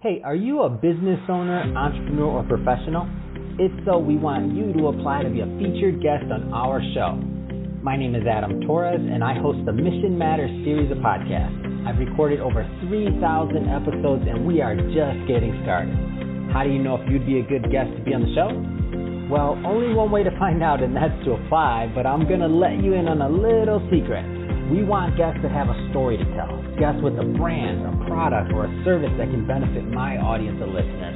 Hey, are you a business owner, entrepreneur, or professional? If so, we want you to apply to be a featured guest on our show. My name is Adam Torres, and I host the Mission Matters series of podcasts. I've recorded over 3,000 episodes, and we are just getting started. How do you know if you'd be a good guest to be on the show? Well, only one way to find out, and that's to apply, but I'm going to let you in on a little secret. We want guests that have a story to tell, guests with a brand, a product, or a service that can benefit my audience of listeners.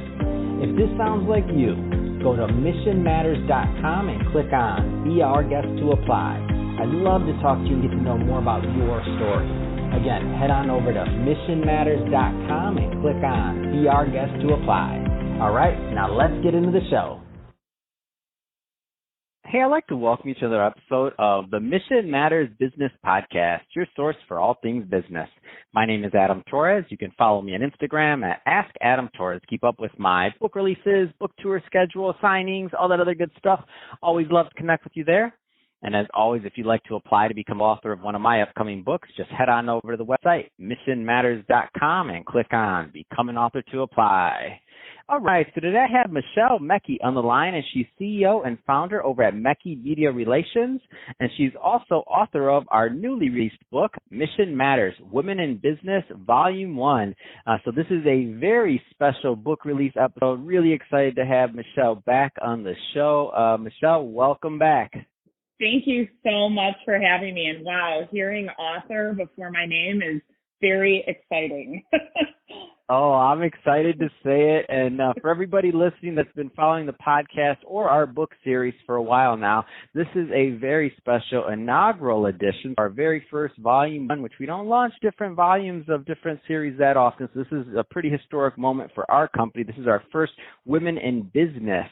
If this sounds like you, go to missionmatters.com and click on Be Our Guest to apply. I'd love to talk to you and get to know more about your story. Again, head on over to missionmatters.com and click on Be Our Guest to apply. All right, now let's get into the show. Hey, I'd like to welcome you to another episode of the Mission Matters Business Podcast, your source for all things business. My name is Adam Torres. You can follow me on Instagram at AskAdamTorres. Keep up with my book releases, book tour schedule, signings, all that other good stuff. Always love to connect with you there. And as always, if you'd like to apply to become author of one of my upcoming books, just head on over to the website, missionmatters.com, and click on Become an Author to apply. All right, so today I have Michelle Mekky on the line, and she's CEO and founder over at Mekky Media Relations, and she's also author of our newly released book, Mission Matters, Women in Business, Volume 1. So this is a very special book release episode. Really excited to have Michelle back on the show. Michelle, welcome back. Thank you so much for having me. And wow, hearing author before my name is very exciting. Oh, I'm excited to say it. And for everybody listening that's been following the podcast or our book series for a while now, this is a very special inaugural edition, our very first volume one, which we don't launch different volumes of different series that often. So this is a pretty historic moment for our company. This is our first Women in Business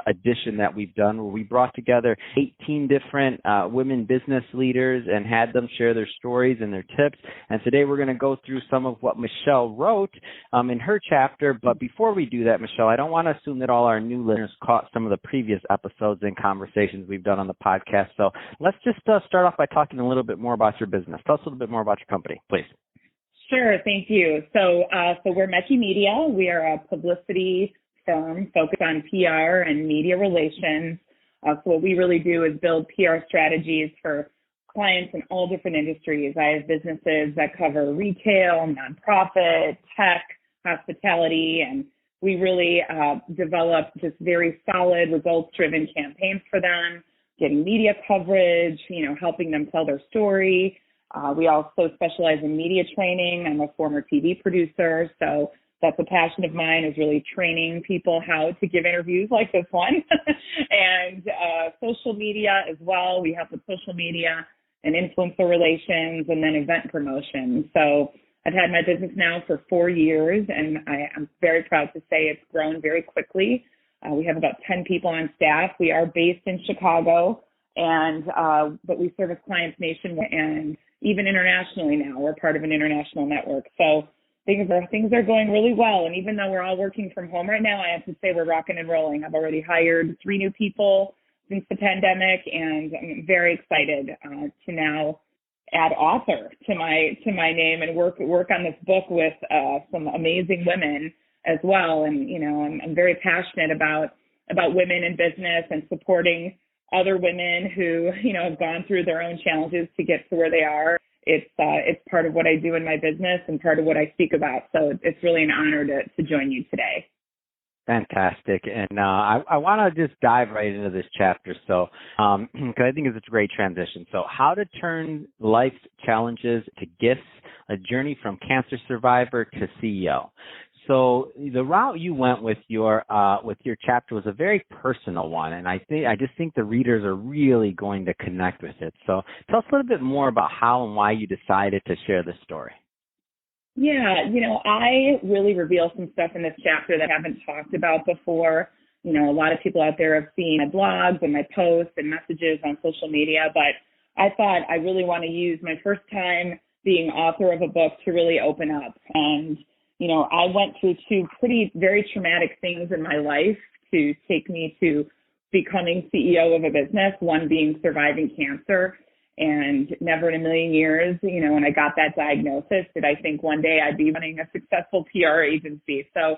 edition that we've done, where we brought together 18 different women business leaders and had them share their stories and their tips. And today we're going to go through some of what Michelle wrote in her chapter. But before we do that, Michelle, I don't want to assume that all our new listeners caught some of the previous episodes and conversations we've done on the podcast. So let's just start off by talking a little bit more about your business. Tell us a little bit more about your company, please. Sure, thank you. So we're Mekky Media. We are a publicity firm focused on PR and media relations. So what we really do is build PR strategies for clients in all different industries. I have businesses that cover retail, nonprofit, tech, hospitality, and we really develop just very solid, results-driven campaigns for them, getting media coverage, helping them tell their story. We also specialize in media training. I'm a former TV producer, so that's a passion of mine, is really training people how to give interviews like this one. And social media as well. We have the social media and influencer relations, and then event promotion. So I've had my business now for 4 years, and I'm very proud to say it's grown very quickly. We have about 10 people on staff. We are based in Chicago, and but we service clients nationwide and even internationally now. We're part of an international network. So things are going really well. And even though we're all working from home right now, I have to say we're rocking and rolling. I've already hired 3 new people since the pandemic, and I'm very excited to now add author to my name and work on this book with some amazing women as well. And I'm very passionate about women in business and supporting other women who have gone through their own challenges to get to where they are. It's part of what I do in my business and part of what I speak about. So it's really an honor to join you today. Fantastic. And I want to just dive right into this chapter. So, because I think it's a great transition. So how to turn life's challenges to gifts, a journey from cancer survivor to CEO. So the route you went with your chapter was a very personal one. And I just think the readers are really going to connect with it. So tell us a little bit more about how and why you decided to share this story. Yeah, I really reveal some stuff in this chapter that I haven't talked about before. A lot of people out there have seen my blogs and my posts and messages on social media, but I thought I really want to use my first time being author of a book to really open up. And, I went through 2 very traumatic things in my life to take me to becoming CEO of a business, one being surviving cancer. And never in a million years, when I got that diagnosis, did I think one day I'd be running a successful PR agency. So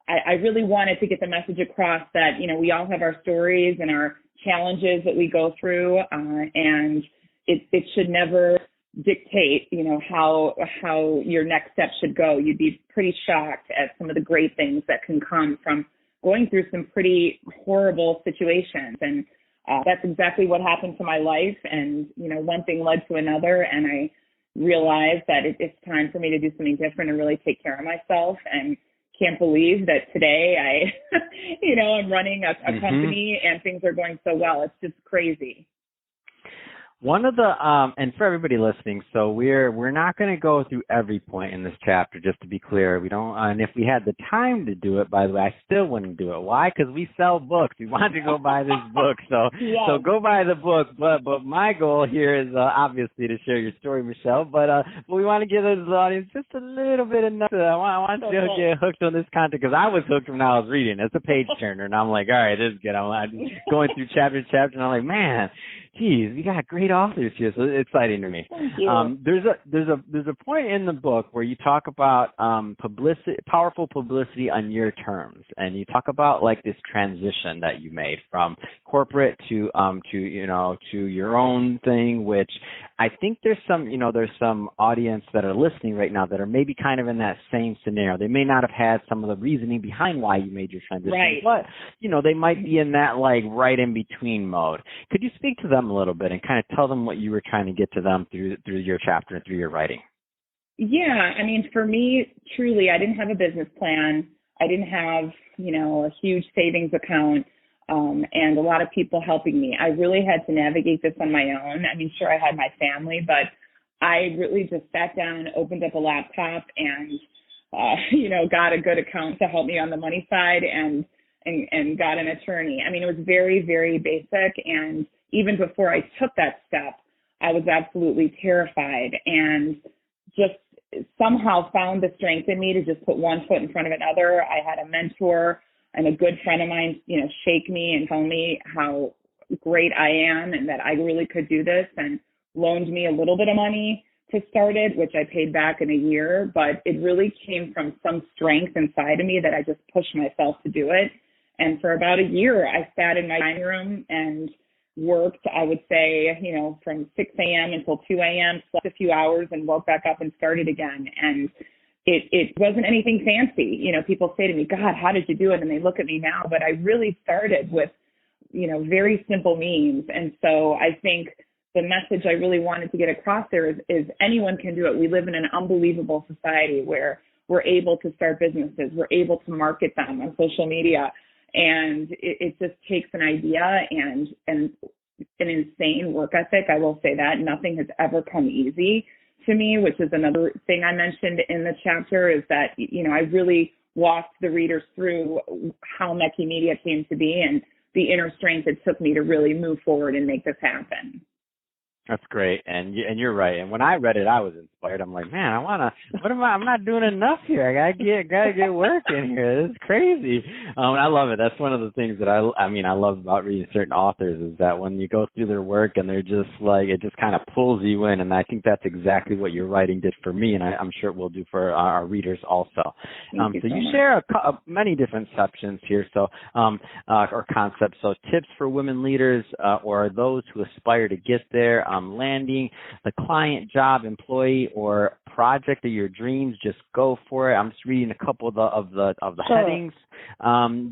I really wanted to get the message across that, we all have our stories and our challenges that we go through, and it should never dictate, how your next step should go. You'd be pretty shocked at some of the great things that can come from going through some pretty horrible situations. And that's exactly what happened to my life. And, one thing led to another, and I realized that it's time for me to do something different and really take care of myself. And can't believe that today I'm running a company and things are going so well. It's just crazy. One of the and for everybody listening, so we're not going to go through every point in this chapter, just to be clear. We don't, and if we had the time to do it, by the way, I still wouldn't do it. Why? Because we sell books. We want to go buy this book, so go buy the book. But my goal here is obviously to share your story, Michelle. But we want to give the audience just a little bit of nothing. I want you to get hooked on this content, because I was hooked when I was reading. It's a page turner, and I'm like, all right, this is good. I'm going through chapter to chapter, and I'm like, man, geez, we got great authors here, so it's exciting to me. Thank you. There's a point in the book where you talk about powerful publicity on your terms, and you talk about like this transition that you made from corporate to your own thing, which I think there's some audience that are listening right now that are maybe kind of in that same scenario. They may not have had some of the reasoning behind why you made your transition, right, but they might be in that like right in between mode. Could you speak to them a little bit and kind of tell them what you were trying to get to them through your chapter and through your writing? Yeah, I mean, for me, truly, I didn't have a business plan. I didn't have, a huge savings account and a lot of people helping me. I really had to navigate this on my own. I mean, sure, I had my family, but I really just sat down, opened up a laptop, and, got a good account to help me on the money side and got an attorney. I mean, it was very, very basic. And even before I took that step, I was absolutely terrified and just somehow found the strength in me to just put one foot in front of another. I had a mentor and a good friend of mine, shake me and tell me how great I am and that I really could do this, and loaned me a little bit of money to start it, which I paid back in a year. But it really came from some strength inside of me that I just pushed myself to do it. And for about a year, I sat in my dining room and worked, I would say, from 6 a.m. until 2 a.m., slept a few hours and woke back up and started again. And it wasn't anything fancy. People say to me, God, how did you do it? And they look at me now, but I really started with, very simple means. And so I think the message I really wanted to get across there is anyone can do it. We live in an unbelievable society where we're able to start businesses. We're able to market them on social media. And it just takes an idea and an insane work ethic. I will say that nothing has ever come easy to me, which is another thing I mentioned in the chapter, is that, I really walked the readers through how Mekky Media came to be and the inner strength it took me to really move forward and make this happen. That's great, and you're right. And when I read it, I was inspired. I'm like, man, I'm not doing enough here. I gotta get work in here. This is crazy. I love it. That's one of the things that I love about reading certain authors, is that when you go through their work and they're just like, it just kind of pulls you in. And I think that's exactly what your writing did for me, and I'm sure it will do for our readers also. So you share many different sections here, or concepts. So tips for women leaders or those who aspire to get there. Landing the client, job, employee, or project of your dreams. Just go for it. I'm just reading a couple of the Sure. headings,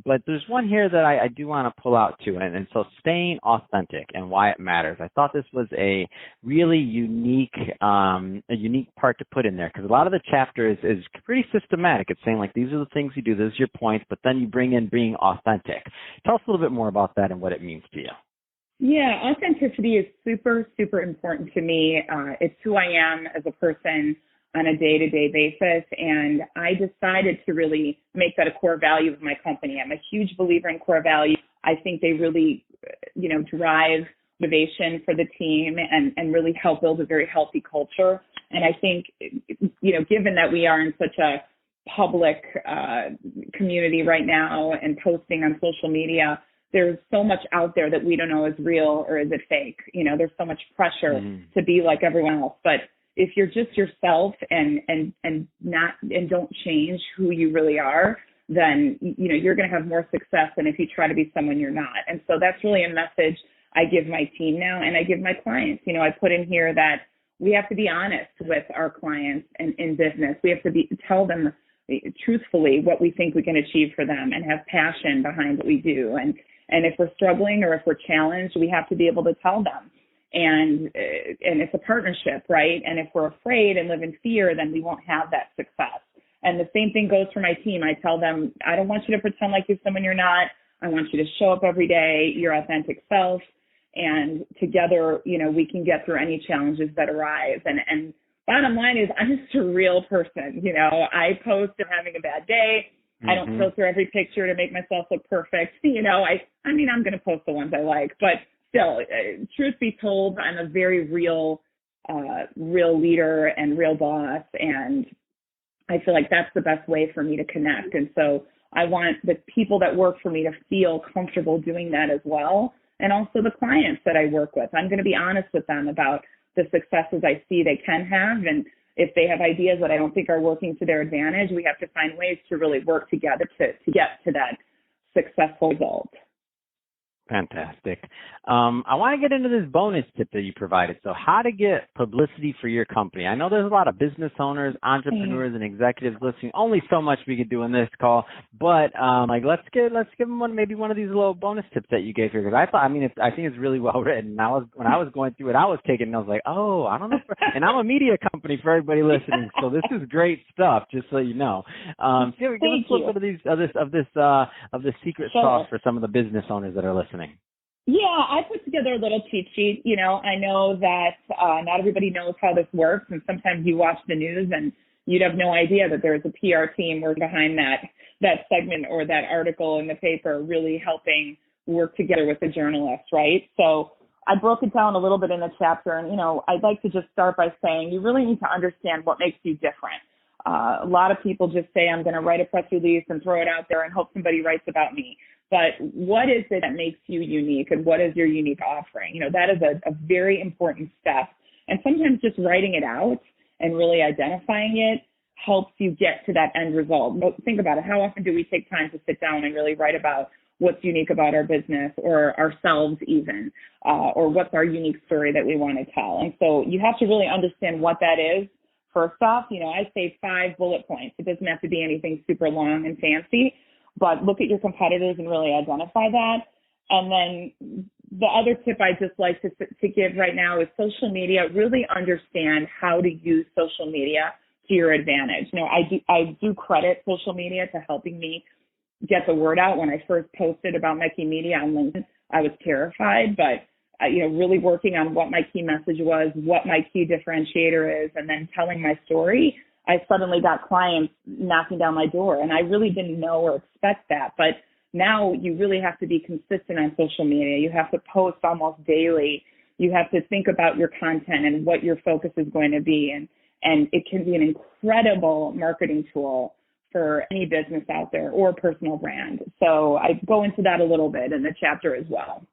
but there's one here that I do want to pull out too, and so staying authentic and why it matters. I thought this was a really unique part to put in there, because a lot of the chapter is pretty systematic. It's saying like, these are the things you do, those are your points, but then you bring in being authentic. Tell us a little bit more about that and what it means to you. Yeah, authenticity is super, super important to me. It's who I am as a person on a day-to-day basis, and I decided to really make that a core value of my company. I'm a huge believer in core values. I think they really, drive motivation for the team and really help build a very healthy culture. And I think, given that we are in such a public community right now and posting on social media, there's so much out there that we don't know is real or is it fake. There's so much pressure to be like everyone else. But if you're just yourself and don't change who you really are, then, you're going to have more success than if you try to be someone you're not. And so that's really a message I give my team now, and I give my clients. I put in here that we have to be honest with our clients and in business. We have to tell them truthfully what we think we can achieve for them and have passion behind what we do. And if we're struggling or if we're challenged, we have to be able to tell them. And it's a partnership, right? And if we're afraid and live in fear, then we won't have that success. And the same thing goes for my team. I tell them, I don't want you to pretend like you're someone you're not. I want you to show up every day, your authentic self. And together, we can get through any challenges that arise. And bottom line is, I'm just a real person. I post if I'm having a bad day. I don't filter every picture to make myself look perfect. I'm going to post the ones I like. But still, truth be told, I'm a very real leader and real boss. And I feel like that's the best way for me to connect. And so I want the people that work for me to feel comfortable doing that as well. And also the clients that I work with. I'm going to be honest with them about the successes I see they can have. And if they have ideas that I don't think are working to their advantage, we have to find ways to really work together to get to that successful result. Fantastic. I want to get into this bonus tip that you provided. So how to get publicity for your company. I know there's a lot of business owners, entrepreneurs, and executives listening. Only so much we could do in this call, but let's give them one of these little bonus tips that you gave here, because I think it's really well written. When I was going through it, I was taking and I was like, oh, I don't know, and I'm a media company for everybody listening, so this is great stuff. Just so you know, give us a little bit of this secret sauce for some of the business owners that are listening. Yeah, I put together a little cheat sheet. I know that not everybody knows how this works, and sometimes you watch the news and you'd have no idea that there's a PR team working behind that segment or that article in the paper, really helping work together with the journalist, right? So I broke it down a little bit in the chapter, and I'd like to just start by saying you really need to understand what makes you different. A lot of people just say, I'm going to write a press release and throw it out there and hope somebody writes about me. But what is it that makes you unique, and what is your unique offering? That is a very important step. And sometimes just writing it out and really identifying it helps you get to that end result. But think about it. How often do we take time to sit down and really write about what's unique about our business or ourselves even, or what's our unique story that we want to tell? And so you have to really understand what that is. First off, I say 5 bullet points. It doesn't have to be anything super long and fancy, but look at your competitors and really identify that. And then the other tip I just like to give right now is social media. Really understand how to use social media to your advantage. I do credit social media to helping me get the word out. When I first posted about Mekky Media on LinkedIn, I was terrified, but really working on what my key message was, what my key differentiator is, and then telling my story, I suddenly got clients knocking down my door, and I really didn't know or expect that. But now you really have to be consistent on social media. You have to post almost daily. You have to think about your content and what your focus is going to be. And it can be an incredible marketing tool for any business out there or personal brand. So I go into that a little bit in the chapter as well.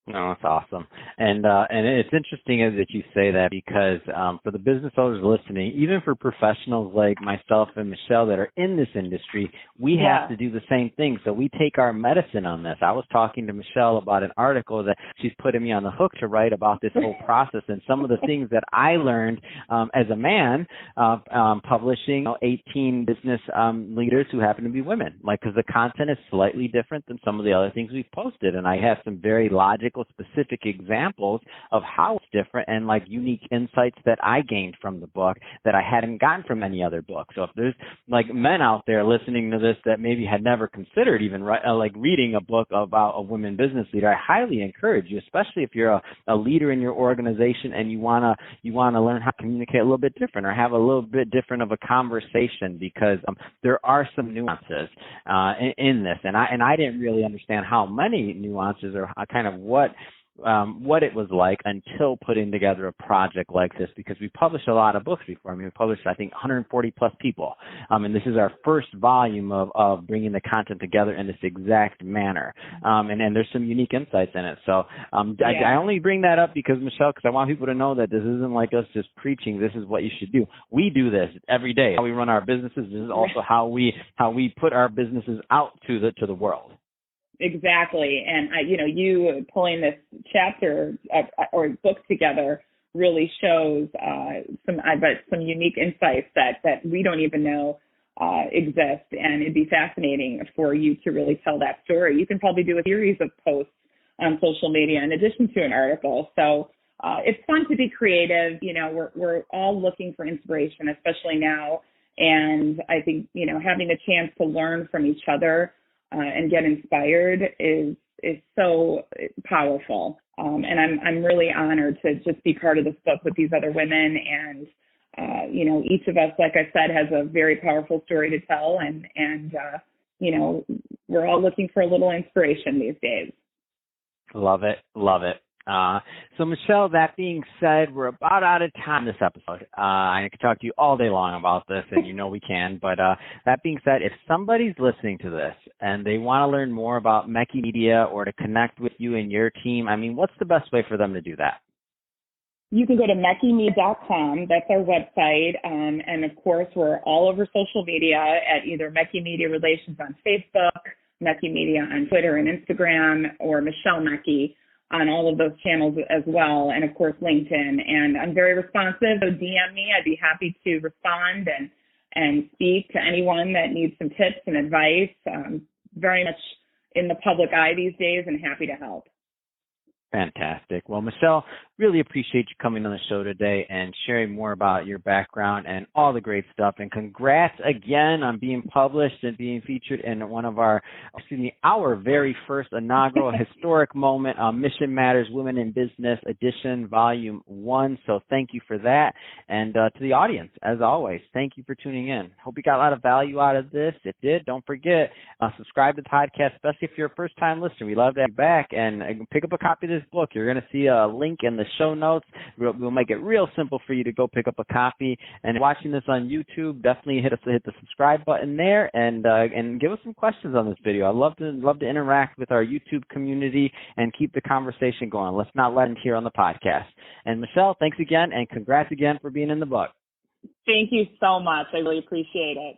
No, that's awesome. And it's interesting that you say that, because for the business owners listening, even for professionals like myself and Michelle that are in this industry, we have to do the same thing. So we take our medicine on this. I was talking to Michelle about an article that she's putting me on the hook to write about this whole process and some of the things that I learned as a man publishing 18 business leaders who happen to be women, because the content is slightly different than some of the other things we've posted. And I have some very logical, specific examples of how it's different and unique insights that I gained from the book that I hadn't gotten from any other book. So if there's men out there listening to this that maybe had never considered even reading a book about a women business leader, I highly encourage you, especially if you're a leader in your organization and you wanna learn how to communicate a little bit different or have a little bit different of a conversation, because there are some nuances in this, and I didn't really understand how many nuances or kind of what what it was like until putting together a project like this, because we published a lot of books before. I mean, we published, I think, 140 plus people. And this is our first volume of bringing the content together in this exact manner. And there's some unique insights in it. So I only bring that up because, Michelle, because I want people to know that this isn't like us just preaching. This is what you should do. We do this every day. How we run our businesses. This is also how we put our businesses out to the world. Exactly. And, you pulling this chapter or book together really shows some unique insights that we don't even know exist. And it'd be fascinating for you to really tell that story. You can probably do a series of posts on social media in addition to an article. So it's fun to be creative. We're all looking for inspiration, especially now. And I think, having a chance to learn from each other and get inspired is so powerful. And I'm really honored to just be part of this book with these other women. And, each of us, like I said, has a very powerful story to tell. And we're all looking for a little inspiration these days. Love it. Love it. So, Michelle, that being said, we're about out of time this episode. I could talk to you all day long about this, and we can. But that being said, if somebody's listening to this and they want to learn more about Mekky Media or to connect with you and your team, I mean, what's the best way for them to do that? You can go to mekkyme.com. That's our website. And, of course, we're all over social media at either Mekky Media Relations on Facebook, Mekky Media on Twitter and Instagram, or Michelle Mekky on all of those channels as well, and of course LinkedIn. And I'm very responsive, so DM me. I'd be happy to respond and speak to anyone that needs some tips and advice. Very much in the public eye these days and happy to help. Fantastic. Well, Michelle, really appreciate you coming on the show today and sharing more about your background and all the great stuff. And congrats again on being published and being featured in our very first inaugural historic moment, Mission Matters Women in Business Edition, Volume 1. So thank you for that. And to the audience, as always, thank you for tuning in. Hope you got a lot of value out of this. If you did, don't forget, subscribe to the podcast, especially if you're a first-time listener. We love to have you back, and pick up a copy of this book. You're going to see a link in the show notes. We'll make it real simple for you to go pick up a copy. And watching this on YouTube, definitely hit the subscribe button there and give us some questions on this video. I'd love to interact with our YouTube community and keep the conversation going. Let's not let it here on the podcast. And Michelle, thanks again, and congrats again for being in the book. Thank you so much. I really appreciate it.